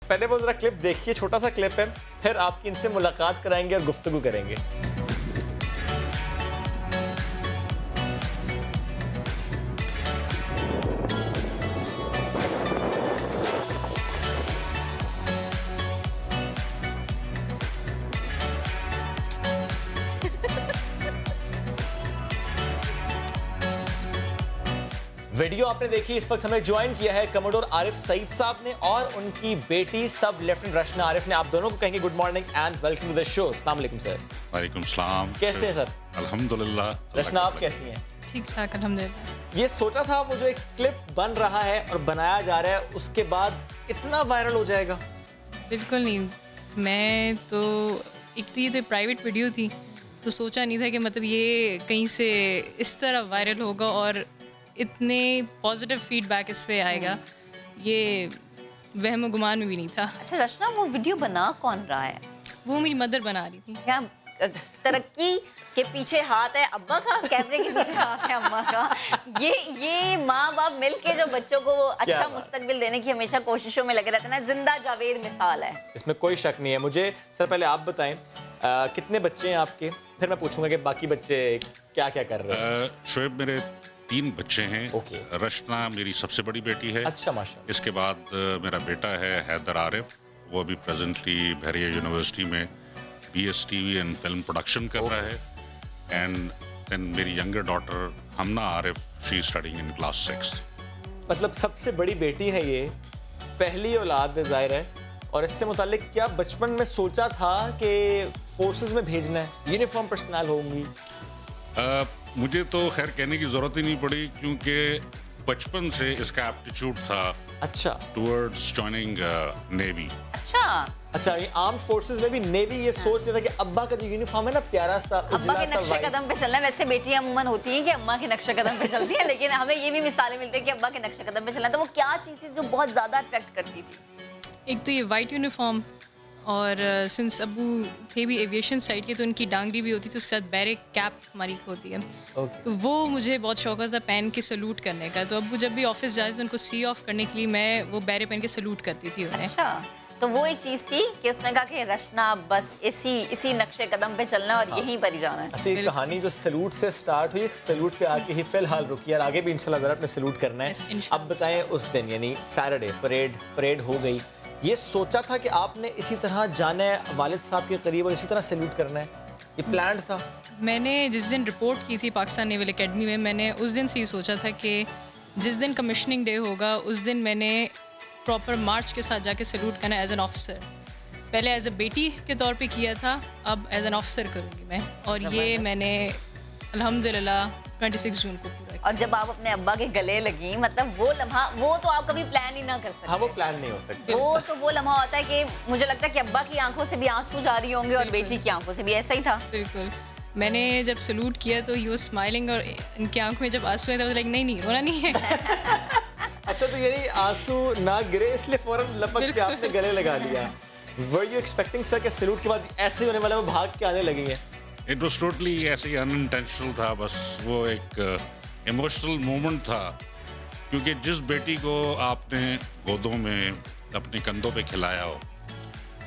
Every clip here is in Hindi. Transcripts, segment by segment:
पहले वो जरा क्लिप देखिए, छोटा सा क्लिप है, फिर आपकी इनसे मुलाकात कराएंगे और गुफ्तगू करेंगे। वीडियो आपने देखी, इस वक्त हमें ज्वाइन किया है कमोडोर आरिफ सईद साहब ने और उनकी बेटी सब लेफ्टिनेंट रशना आरिफ ने। आप दोनों को कहेंगे good morning and welcome to the show. अस्सलाम वालेकुम सर। वालेकुम सलाम। कैसे हैं सर? अल्हम्दुलिल्लाह। रशना आप कैसी हैं? ठीक ठाक अल्हम्दुलिल्लाह। ये सोचा था वो जो एक क्लिप बन रहा है और बनाया जा रहा है उसके बाद इतना वायरल हो जाएगा? बिल्कुल नहीं, मैं तो एक तो ये तो प्राइवेट वीडियो थी तो सोचा नहीं था कि मतलब ये कहीं से इस तरह वायरल होगा और इतने पॉजिटिव फीडबैक इस पे आएगा, ये वहम गुमान में भी नहीं था। अच्छा रशना, वो वीडियो बना कौन रहा है? वो मेरी मदर बना रही थी। क्या तरक्की के पीछे हाथ है अब्बा का, कैमरे के पीछे हाथ है अम्मा का? ये माँ बाप मिलके जो बच्चों को अच्छा मुस्तकबिल देने की हमेशा कोशिशों में लगे रहते हैं ना, जिंदा जावेद मिसाल है। इसमें कोई शक नहीं है। मुझे सर पहले आप बताएं कितने बच्चे हैं आपके, फिर मैं पूछूंगा कि बाकी बच्चे क्या क्या कर रहे हैं। शोएब, मेरे 3 बच्चे हैं। ओके। रशना मेरी सबसे बड़ी बेटी है। अच्छा, माशाल्लाह। इसके बाद मेरा बेटा है हैदर आरिफ, वो अभी प्रेजेंटली बहरिया यूनिवर्सिटी में BST इन फिल्म प्रोडक्शन कर रहा है। एंड देन मेरी younger daughter Hamna Arif, she is studying in class 6। मतलब सबसे बड़ी बेटी है ये, पहली औलाद है ज़ाहिर है। और इससे मुतालिक क्या बचपन में सोचा था कि फोर्सेस में भेजना है, यूनिफॉर्म पर्सनल होंगी? मुझे तो खैर कहने की ज़रूरत ही नहीं पड़ी क्योंकि बचपन से इसका एप्टीट्यूड था। अच्छा। Towards joining navy. अच्छा, ये आर्म्ड फोर्सेस में भी नेवी ये सोच रहा था कि अब्बा का जो यूनिफॉर्म है ना, प्यारा सा अब्बा के नक्शे कदम पे चलना है। वैसे बेटियां अमूमन होती हैं कि अम्मा के नक्शे कदम पे चलती हैं, लेकिन हमें ये भी मिसालें मिलती हैं कि अब्बा के नक्शे कदम पे चलना। तो वो क्या चीज़ थी जो बहुत ज़्यादा अट्रैक्ट करती थी? एक तो ये वाइट यूनिफॉर्म, और सिंस अबू थे भी एविएशन साइड के तो उनकी डांगरी भी होती थी, उसके साथ बैरिक कैप हमारी होती है। तो वो मुझे बहुत शौक था पहन के सलूट करने का। तो अबू जब भी ऑफिस जाते थे उनको सी ऑफ करने के लिए मैं वो बैरे पहन के सलूट करती थी उन्हें। अच्छा, तो वो एक चीज़ थी कि उसने कहा कि रशना बस इसी नक्शे कदम पे चलना और यहीं पर ही जाना है। अच्छा, ये कहानी जो सलूट से स्टार्ट हुई, सलूट पे आके ही फिलहाल रुकी और आगे भी इंशाल्लाह ज़रा अपने सलूट करना है। अब बताएं, उस दिन यानी सैटरडे परेड हो गई, ये सोचा था कि आपने इसी तरह जाना है वालिद साहब के करीब और इसी तरह सैल्यूट करना है, ये प्लान था? मैंने जिस दिन रिपोर्ट की थी पाकिस्तान नेवल एकेडमी में, मैंने उस दिन से ही सोचा था कि जिस दिन कमिश्निंग डे होगा उस दिन मैंने प्रॉपर मार्च के साथ जाके सैल्यूट करना एज एन ऑफिसर। पहले एज अ बेटी के तौर पे किया था, अब एज एन ऑफिसर करूँगी मैं। और ये मैंने अल्हम्दुलिल्लाह 26 जून को पूरा किया। और जब आप अपने अब्बा के गले लगी, मतलब वो लम्हा, वो तो आप कभी प्लान ही ना कर सकते। हाँ, वो प्लान नहीं हो सकता। वो लम्हा होता है कि मुझे लगता है कि अब्बा की आंखों से भी आंसू जारी होंगे और बेटी की आंखों से भी। ऐसा ही था। बिल्कुल। मैंने जब सलूट किया तो ही वाज स्माइलिंग और इनकी आंखों में जब आंसू आए तो लाइक नहीं रोना नहीं है। अच्छा, तो यानी आंसू ना गिरे इसलिए फौरन लपक के आपने गले लगा लिया। वर यू एक्सपेक्टिंग सर कि सलूट के बाद ऐसे ही होने वाला, वो भाग के आने लगी है? इट वॉज टोटली ऐसे ही अनइंटेंशनल था, बस वो एक इमोशनल मोमेंट था। क्योंकि जिस बेटी को आपने गोदों में अपने कंधों पे खिलाया हो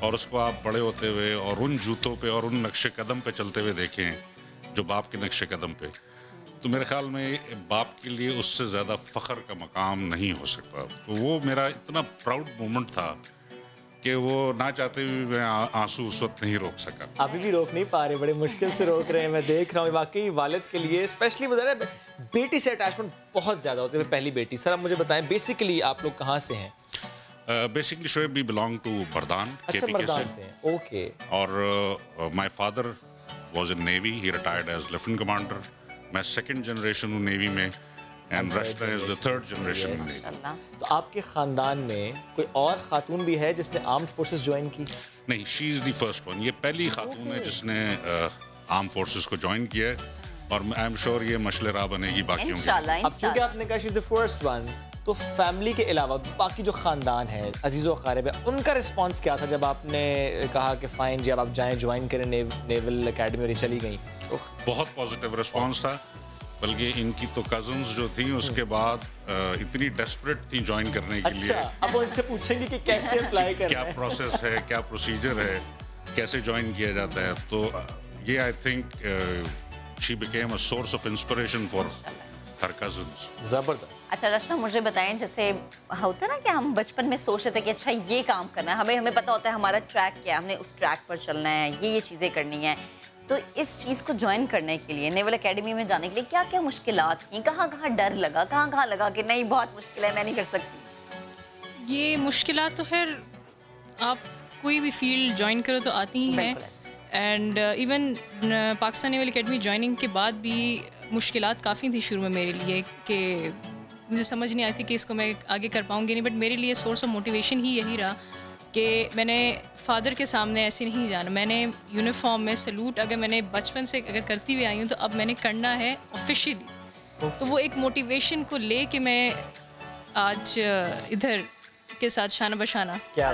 और उसको आप बड़े होते हुए और उन जूतों पे और उन नक्शे कदम पे चलते हुए देखें जो बाप के नक्शे कदम पे, तो मेरे ख्याल में बाप के लिए उससे ज़्यादा फ़ख्र का मकाम नहीं हो सकता। तो वो मेरा इतना प्राउड मोमेंट था कि वो ना चाहते हुए मैं आंसू उस वक्त नहीं रोक सका। अभी भी रोक नहीं पा रहे, बड़े मुश्किल से रोक रहे हैं, मैं देख रहा हूँ। वाकई वालिद के लिए स्पेशली बता रहे, बेटी से अटैचमेंट बहुत ज़्यादा होती है, पहली बेटी। सर आप मुझे बताएं, बेसिकली आप लोग कहाँ से हैं? Basically Shoaib, we belong to Bardan. अच्छा, बरदान से हैं। ओके। और my father was in navy, he retired as lieutenant commander. मैं सेकंड जनरेशन हूँ नेवी में and Rashna is the third generation in navy. तो आपके खानदान में कोई और खातून भी है जिसने आर्म्ड फोर्सेस ज्वाइन की? नहीं, she is the first one. ये पहली खातून है जिसने आर्म फोर्सेस को ज्वाइन किया है और आई एम श्योर ये मशले राह बनेगी बाकियों की। इंशाल्लाह। अब चूंकि आपने कहा she is the first one, तो फैमिली के अलावा बाकी जो खानदान है, अजीज़ो अकारिब है, उनका रिस्पांस क्या था जब आपने कहा कि फ़ाइन जी अब आप जाएं ज्वाइन करें नेवल एकेडमी और ये चली गई? बहुत पॉजिटिव रिस्पांस था। बल्कि इनकी तो कजन्स जो थी उसके बाद इतनी डेस्परेट थी ज्वाइन करने के लिए। अब उनसे पूछेंगे कि कैसे अप्लाई करना क्या प्रोसेस है, क्या प्रोसीजर है, कैसे ज्वाइन किया जाता है। तो ये I think she became a source of inspiration for her cousins. जबरदस्त। अच्छा रचना, मुझे बताएं, जैसे होता है ना कि हम बचपन में सोचते थे कि अच्छा ये काम करना है, हमें पता होता है हमारा ट्रैक क्या है, हमने उस ट्रैक पर चलना है, ये चीज़ें करनी है। तो इस चीज़ को ज्वाइन करने के लिए, नेवल एकेडमी में जाने के लिए क्या क्या मुश्किलात थी, कहाँ कहाँ डर लगा, कहाँ कहाँ लगा कि नहीं बहुत मुश्किल है, मैं नहीं कर सकती? ये मुश्किलात तो खैर आप कोई भी फील्ड ज्वाइन करो तो आती ही हैं। And even Pakistan naval academy joining के बाद भी मुश्किलात काफ़ी थी शुरू में मेरे लिए, कि मुझे समझ नहीं आई थी कि इसको मैं आगे कर पाऊँगी नहीं। बट मेरे लिए सोर्स ऑफ मोटिवेशन ही यही रहा कि मैंने फादर के सामने ऐसे नहीं जाना। मैंने यूनिफॉर्म में सैल्यूट अगर मैंने बचपन से अगर करती हुई आई हूँ तो अब मैंने करना है ऑफिशियली। तो वो एक मोटिवेशन को ले कि मैं आज इधर के साथ शाना बशाना। क्या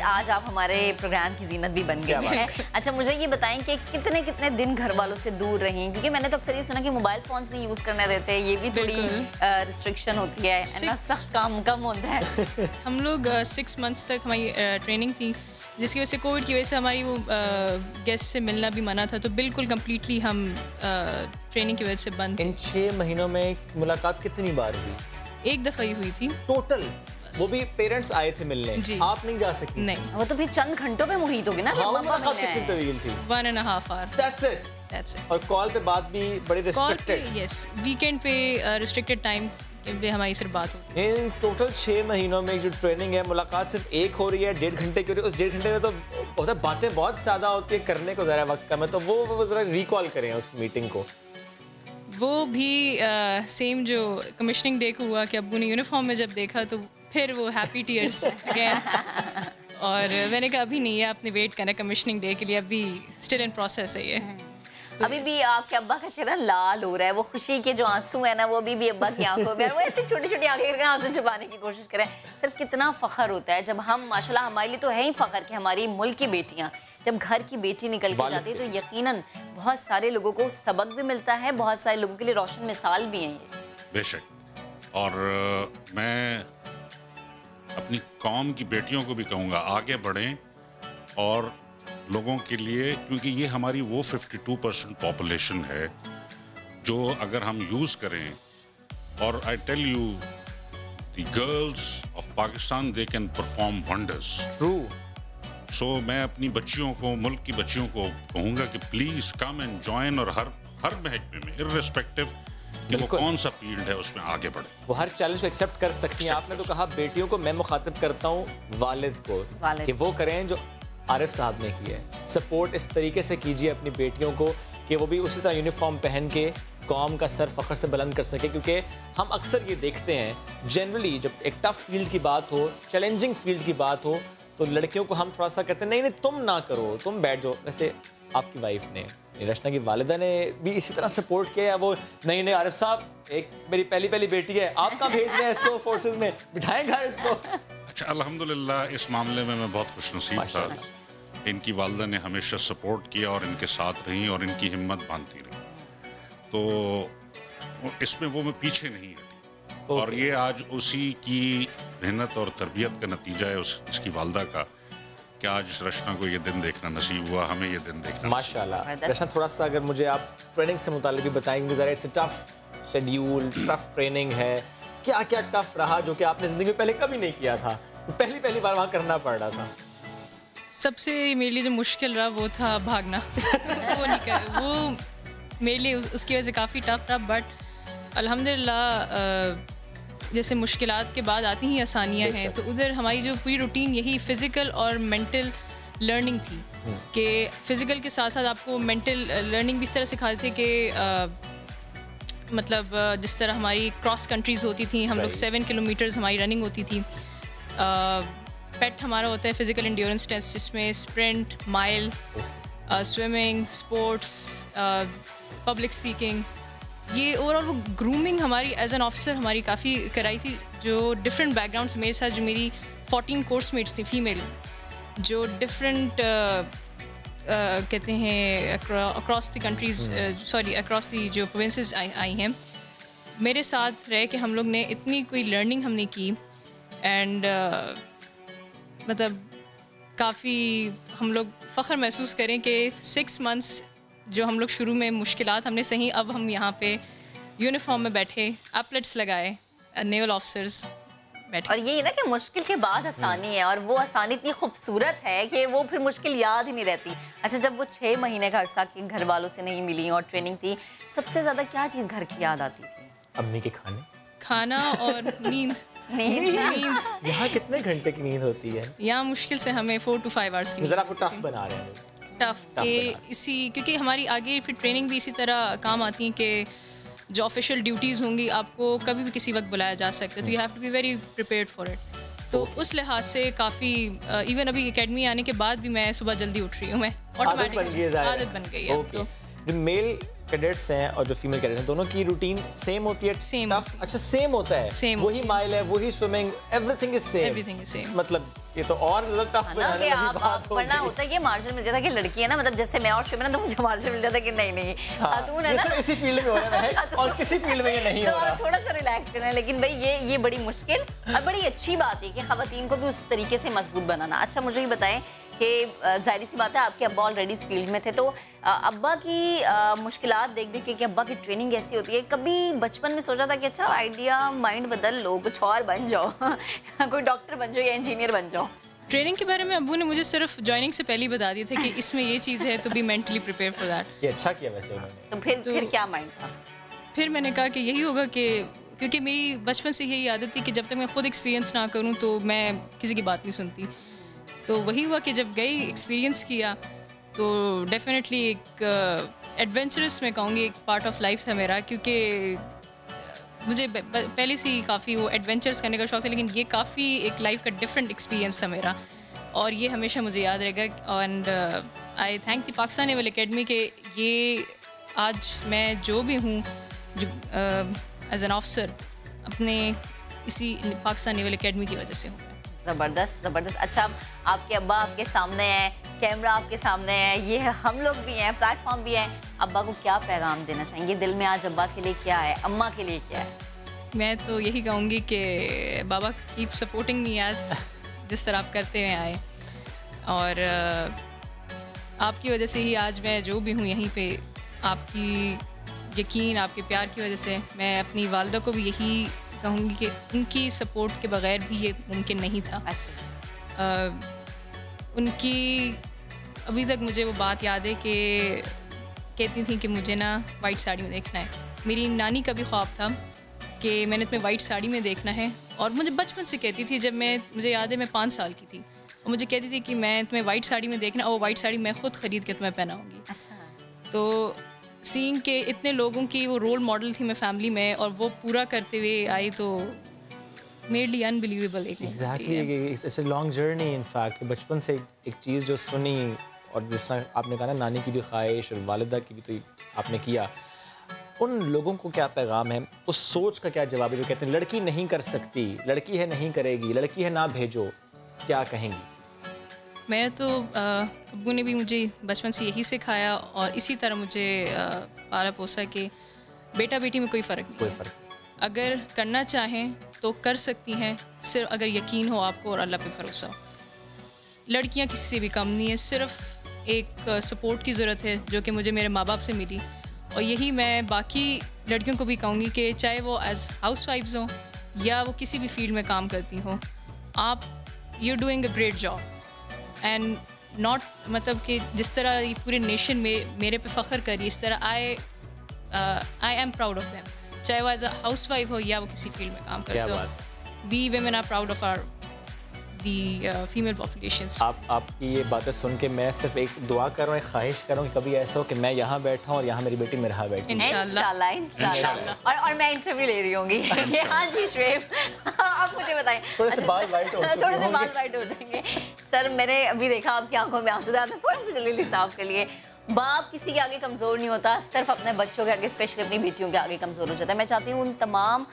आज आप हमारे प्रोग्राम की जीनत भी बन गए हैं। अच्छा, मुझे ये बताएं कि कितने कितने दिन घर वालों से दूर रहीं, क्योंकि मैंने तो अक्सर ये सुना कि मोबाइल फोन्स नहीं यूज़ करने देते, ये भी थोड़ी रिस्ट्रिक्शन होती है ना, सब काम कम होता है। हम लोग 6 मंथ्स तक हमारी ट्रेनिंग थी, जिसकी वजह से कोविड की वजह से हमारी वो गेस्ट से मिलना भी मना था। तो बिल्कुल कम्प्लीटली हम ट्रेनिंग की वजह से बंद। इन 6 महीनों में मुलाकात कितनी बार हुई? एक दफ़ा ही हुई थी टोटल। वो भी पेरेंट्स आए थे मिलने, आप नहीं जा सकती? नहीं, वो तो फिर चंद घंटों में मुहीत होगी ना। हाँ, मुलाकात कितनी तवील थी? 1.5 hour। That's it। और कॉल पे बात भी बड़ी रिस्ट्रिक्टेड? यस, वीकेंड पे रिस्ट्रिक्टेड टाइम पे हमारी सिर्फ बात होती है। इन टोटल 6 महीनों में जो ट्रेनिंग है, मुलाकात सिर्फ एक हो रही है, 1.5 घंटे की हो रही है। उस 1.5 घंटे में तो होता है, बातें बहुत ज़्यादा होती है, करने को ज़रा वक्त कम है। तो वो ज़रा रिकॉल करें उस मीटिंग को। वो भी सेम जो कमिश्निंग डे को हुआ कि अब्बू ने यूनिफॉर्म में जब देखा तो फिर वो हैप्पी टीयर्स गए। और मैंने कहा अभी नहीं है, आपने वेट करना कमिश्निंग डे के लिए, अभी स्टिल इन प्रोसेस है ये। तो अभी भी आपके अब्बा का चेहरा लाल हो रहा है, वो खुशी के जो आंसू है ना वो अभी भी अब्बा की आंखों में, वो ऐसी छोटी छोटी आंखें करके आंसू छुपाने की कोशिश करें। सर, कितना फ़ख्र होता है जब हम, माशाल्लाह हमारे लिए तो है ही फ़ख्र कि हमारी मुल्क की बेटियाँ, जब घर की बेटी निकल के जाती है तो यकीनन बहुत सारे लोगों को सबक भी मिलता है, बहुत सारे लोगों के लिए रोशन मिसाल भी हैं ये। बेशक। और मैं अपनी कौम की बेटियों को भी कहूँगा आगे बढ़ें और लोगों के लिए, क्योंकि ये हमारी वो 52% पॉपुलेशन है जो अगर हम यूज़ करें, और I tell you the girls of Pakistan they can perform wonders. True. So मैं अपनी बच्चियों को, मुल्क की बच्चियों को कहूँगा कि प्लीज़ कम एंड जॉइन, और हर महकमे में इर्रेस्पेक्टिव कि वो कौन सा फील्ड है उसमें आगे बढ़े, वो हर चैलेंज को एक्सेप्ट कर सकती हैं। आपने तो कहा बेटियों को, मैं मुखातिब करता हूँ वालिद को कि वो करें जो आरिफ साहब ने किया है। सपोर्ट इस तरीके से कीजिए अपनी बेटियों को कि वो भी उसी तरह यूनिफॉर्म पहन के कौम का सर फ़ख्र से बुलंद कर सके। क्योंकि हम अक्सर ये देखते हैं जनरली, जब एक टफ फील्ड की बात हो, चैलेंजिंग फील्ड की बात हो, तो लड़कियों को हम थोड़ा सा कहते हैं नहीं नहीं तुम ना करो, तुम बैठ जाओ। वैसे आपकी वाइफ ने, रचना की वालिदा ने भी इसी तरह सपोर्ट किया है। वो नहीं नहीं आरिफ साहब, एक मेरी पहली बेटी है, आप कहाँ भेज रहे हैं इसको फोर्सेस में, बिठाएं घर इसको। अच्छा, अल्हम्दुलिल्लाह इस मामले में मैं बहुत खुशनसीब था। इनकी वालिदा ने हमेशा सपोर्ट किया और इनके साथ रही और इनकी हिम्मत बांधती रही, तो इसमें वो मैं पीछे नहीं हटी। और ये आज उसी की मेहनत और तरबियत का नतीजा है इसकी वालिदा का, कि आज रचना को ये दिन देखना नसीब हुआ, हमें ये दिन देखना। माशाल्लाह। रचना, थोड़ा सा अगर मुझे आप ट्रेनिंग से मुताल्लिक भी बताएंगे ज़रा। It's tough schedule, tough training है, क्या क्या टफ रहा जो कि आपने ज़िंदगी में पहले कभी नहीं किया था, पहली बार वहाँ करना पड़ रहा था? सबसे मेरे लिए जो मुश्किल रहा वो था भागना। वो मेरे लिए उसकी वजह से काफ़ी टफ रहा। बट अल्हम्दुलिल्लाह जैसे मुश्किलात के बाद आती ही आसानियाँ हैं, तो उधर हमारी जो पूरी रूटीन यही फ़िज़िकल और मेंटल लर्निंग थी कि फ़िज़िकल के साथ साथ आपको मेंटल लर्निंग भी इस तरह सिखाते थे कि मतलब जिस तरह हमारी क्रॉस कंट्रीज़ होती थी, हम लोग 7 किलोमीटर्स हमारी रनिंग होती थी। पेट हमारा होता है फ़िज़िकल एंड्योरेंस टेस्ट, जिसमें sprint, mile, swimming, sports, public speaking, ये ओवरऑल वो ग्रूमिंग हमारी एज एन ऑफिसर हमारी काफ़ी कराई थी। जो डिफरेंट बैकग्राउंड से मेरे साथ जो मेरी 14 कोर्समेट्स थी फीमेल, जो डिफरेंट कहते हैं across the countries, sorry across the जो प्रोविंसेस आई हैं, मेरे साथ रह के हम लोग ने इतनी कोई लर्निंग हमने की एंड मतलब काफ़ी हम लोग फ़ख्र महसूस करें कि 6 मंथ्स जो हम लोग शुरू में मुश्किलात हमने सही, अब हम यहाँ पे यूनिफॉर्म में बैठे, एप्लेट्स लगाए, नेवल ऑफिसर्स बैठे। और ये ना कि मुश्किल के बाद आसानी है, और वो आसानी इतनी खूबसूरत है कि वो फिर मुश्किल याद ही नहीं रहती। अच्छा, जब वो 6 महीने का अरसा कि घर वालों से नहीं मिली और ट्रेनिंग थी, सबसे ज़्यादा क्या चीज़ घर की याद आती थी? अम्मी के खाना और नींद। नींद। यहाँ कितने घंटे की नींद होती है? यहाँ मुश्किल से हमें 4 to 5 आवर्स की। आपको टफ बना रहे हैं? टफ के इसी, क्योंकि हमारी आगे फिर ट्रेनिंग भी इसी तरह काम आती है कि जो ऑफिशियल ड्यूटीज़ होंगी आपको कभी भी किसी वक्त बुलाया जा सकता है, तो you have to be very prepared for it. तो उस लिहाज से काफ़ी इवन अभी एकेडमी आने के बाद भी मैं सुबह जल्दी उठ रही हूँ, मैं ऑटोमेटिकली आदत बन गई है। तो जो मेल कैडेट्स हैं और जो फीमेल कैडेट्स हैं, दोनों की रूटीन सेम होती है? सेम। अच्छा, सेम होता है? सेम। वही माइल है, वही swimming, everything is same. Everything is same. मतलब ये तो और ज़्यादा टफ बनाने वाली बात हो गई। वरना होता है ये मार्जिन मिल जाता है कि लड़की है ना, मतलब जैसे मैं और शिमरन, तो मुझे मार्जिन मिल जाता है कि नहीं खातून है ना, इसी फील्ड में हो रहा है और किसी फील्ड में ये नहीं हो रहा। थोड़ा सा रिलैक्स करना है। लेकिन भाई ये बड़ी मुश्किल और बड़ी अच्छी बात है कि ख़वातीन को भी उस तरीके से मजबूत बनाना। अच्छा, मुझे ये बताएं कि जाहिर सी बात है आपके अब्बा ऑलरेडी इस फील्ड में थे, तो अब्बा की मुश्किलात देख के कि अब्बा की ट्रेनिंग ऐसी होती है, कभी बचपन में सोचा था कि अच्छा आइडिया माइंड बदल लो, कुछ और बन जाओ कोई डॉक्टर बन जाओ या इंजीनियर बन जाओ? ट्रेनिंग के बारे में अब्बू ने मुझे सिर्फ ज्वाइनिंग से पहले ही बता दिया था कि इसमें ये चीज़ है, तो be mentally prepare for that. ये अच्छा किया वैसे उन्होंने। तो फिर क्या माइंड था? फिर मैंने कहा कि यही होगा कि क्योंकि मेरी बचपन से यही आदत थी कि जब तक मैं खुद एक्सपीरियंस ना करूं तो मैं किसी की बात नहीं सुनती। तो वही हुआ कि जब गई, एक्सपीरियंस किया, तो डेफिनेटली एक एडवेंचरस मैं कहूँगी एक पार्ट ऑफ लाइफ था मेरा, क्योंकि मुझे पहले से ही काफ़ी वो एडवेंचर्स करने का शौक़ था, लेकिन ये काफ़ी एक लाइफ का डिफरेंट एक्सपीरियंस था मेरा और ये हमेशा मुझे याद रहेगा। And I thank the Pakistan naval academy के ये आज मैं जो भी हूँ जो एज एन ऑफिसर अपने इसी पाकिस्तान नेवल एकेडमी की वजह से हूँ। ज़बरदस्त ज़बरदस्त। अच्छा, आपके अब्बा आपके सामने हैं, कैमरा आपके सामने है, ये हम लोग भी हैं, प्लेटफॉर्म भी है, अब्बा को क्या पैगाम देना चाहेंगे? दिल में आज अब्बा के लिए क्या है, अम्मा के लिए क्या है? मैं तो यही कहूँगी कि बाबा कीप सपोर्टिंग मी एज जिस तरह आप करते हुए आए, और आपकी वजह से ही आज मैं जो भी हूँ यहीं पे, आपकी यकीन, आपके प्यार की वजह से। मैं अपनी वालदा को भी यही कहूँगी कि उनकी सपोर्ट के बगैर भी ये मुमकिन नहीं था। उनकी अभी तक मुझे वो बात याद है कि कहती थी कि मुझे ना वाइट साड़ी में देखना है। मेरी नानी का भी ख्वाब था कि मैंने तुम्हें वाइट साड़ी में देखना है, और मुझे बचपन से कहती थी, जब मुझे याद है मैं 5 साल की थी, और मुझे कहती थी कि मैं तुम्हें वाइट साड़ी में देखना, और वो वाइट साड़ी मैं ख़ुद ख़रीद के तुम्हें पहनाऊँगी। अच्छा। तो सीइंग के इतने लोगों की वो रोल मॉडल थी मैं फैमिली में, और वो पूरा करते हुए आई, तो medley unbelievable. Exactly, it's a long journey. In fact बचपन से एक चीज़ जो सुनी, और जिस तरह आपने कहा ना नानी की भी ख्वाहिश और वालिदा की भी, तो आपने किया, उन लोगों को क्या पैगाम है, उस सोच का क्या जवाब है जो कहते हैं लड़की नहीं कर सकती, लड़की है नहीं करेगी, लड़की है ना भेजो, क्या कहेंगी? मैं तो अब्बू ने भी मुझे बचपन से यही सिखाया, और इसी तरह मुझे पाला पोसा कि बेटा बेटी में कोई फ़र्क नहीं, कोई फ़र्क। अगर करना चाहें तो कर सकती हैं, सिर्फ अगर यकीन हो आपको और अल्लाह पे भरोसा हो। लड़कियां किसी से भी कम नहीं है, सिर्फ एक सपोर्ट की ज़रूरत है जो कि मुझे मेरे माँ बाप से मिली, और यही मैं बाकी लड़कियों को भी कहूँगी कि चाहे वो एज हाउस वाइफ्स हों या वो किसी भी फील्ड में काम करती हों, आप you doing a great job, and not मतलब कि जिस तरह ये पूरे नेशन में मेरे पे फ़ख्र करी, इस तरह I am proud of them, चाहे वो एज अ हाउस वाइफ हो या वो किसी फील्ड में काम करते हो। We women are proud of our the female populations. आपकी ये बातें सुन के मैं सिर्फ एक दुआ कर रहा हूँ, एक ख्वाहिश कर रहा हूँ कि कभी ऐसा हो कि मैं यहाँ बैठा हूँ और यहाँ मेरी बेटी मेरे यहाँ बैठी। इंशाल्लाह। और मैं इंटरव्यू ले रही होंगी। हाँ जी श्वेब, आप मुझे बताएं। थोड़े से बाल वाइट हो जाएंगे। सर, मैंने अभी देखा आपकी आंखों में आंसू आते हैं, थोड़ा सा जल्दी साफ के लिए। बाप किसी के आगे कमज़ोर नहीं होता, सिर्फ अपने बच्चों के आगे, स्पेशली अपनी बेटियों के आगे कमज़ोर हो जाता है। मैं चाहती हूँ उन तमाम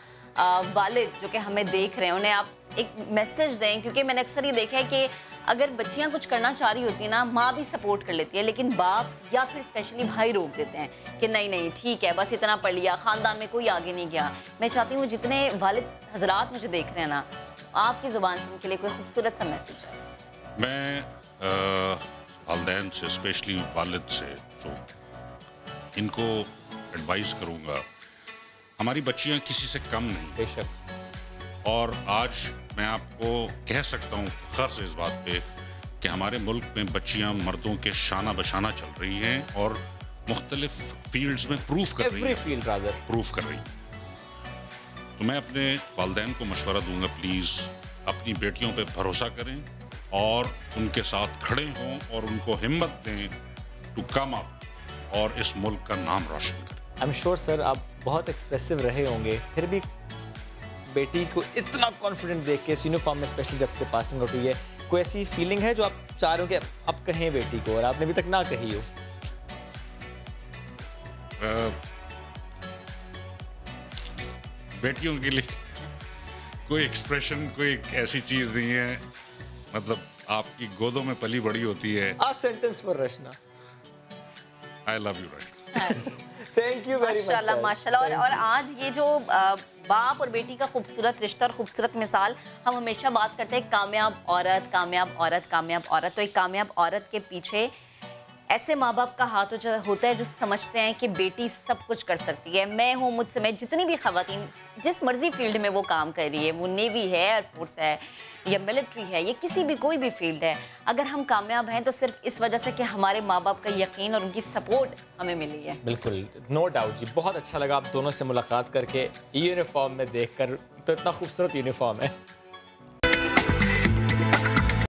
वालिद जो कि हमें देख रहे हैं, उन्हें आप एक मैसेज दें, क्योंकि मैंने अक्सर ये देखा है कि अगर बच्चियां कुछ करना चाह रही होती है ना, माँ भी सपोर्ट कर लेती है, लेकिन बाप या फिर स्पेशली भाई रोक देते हैं कि नहीं नहीं ठीक है, बस इतना पढ़ लिया, ख़ानदान में कोई आगे नहीं गया। मैं चाहती हूँ जितने वालिद हजरात मुझे देख रहे हैं ना, आपकी ज़ुबान से उनके लिए कोई खूबसूरत सा मैसेज है। मैं वालिदैन से, स्पेशली वालिद से, जो इनको एडवाइस करूँगा, हमारी बच्चियाँ किसी से कम नहीं। बेशक। और आज मैं आपको कह सकता हूँ फ़ख्र से इस बात पे कि हमारे मुल्क में बच्चियाँ मर्दों के शाना बशाना चल रही हैं और मुख्तलिफ फील्ड्स में प्रूफ कर रही हैं। तो मैं अपने वालिदैन को मशवरा दूंगा, प्लीज़ अपनी बेटियों पे भरोसा करें और उनके साथ खड़े हों और उनको हिम्मत दें टू कम अप और इस मुल्क का नाम रोशन करें। आई एम श्योर सर आप बहुत एक्सप्रेसिव रहे होंगे, फिर भी बेटी को इतना कॉन्फिडेंट देख के इस यूनिफॉर्म में, स्पेशली जब से पासिंग आउट हुई है, कोई ऐसी फीलिंग है जो आप चाह रहे हो कि अब कहें बेटी को और आपने अभी तक ना कही हो? बेटियों के लिए कोई एक्सप्रेशन, कोई ऐसी चीज़ नहीं है, मतलब आपकी गोदों में पली बड़ी होती है। A sentence for Rashna. I love you, Rashna. Thank you very much. माशाल्लाह माशाल्लाह। और आज ये जो बाप और बेटी का खूबसूरत रिश्ता और खूबसूरत मिसाल, हम हमेशा बात करते हैं कामयाब औरत, कामयाब औरत, कामयाब औरत। तो एक कामयाब औरत के पीछे ऐसे माँ बाप का हाथ होता है जो समझते हैं कि बेटी सब कुछ कर सकती है। मैं हूँ, मुझसे मैं जितनी भी ख़वातीन जिस मर्जी फील्ड में वो काम कर रही है, वो नेवी है, एयरफोर्स है या मिलिट्री है या किसी भी कोई भी फील्ड है, अगर हम कामयाब हैं तो सिर्फ इस वजह से कि हमारे माँ बाप का यकीन और उनकी सपोर्ट हमें मिली है। बिल्कुल, नो डाउट जी। बहुत अच्छा लगा आप दोनों से मुलाकात करके, यूनिफॉर्म में देखकर, तो इतना खूबसूरत यूनिफॉर्म है।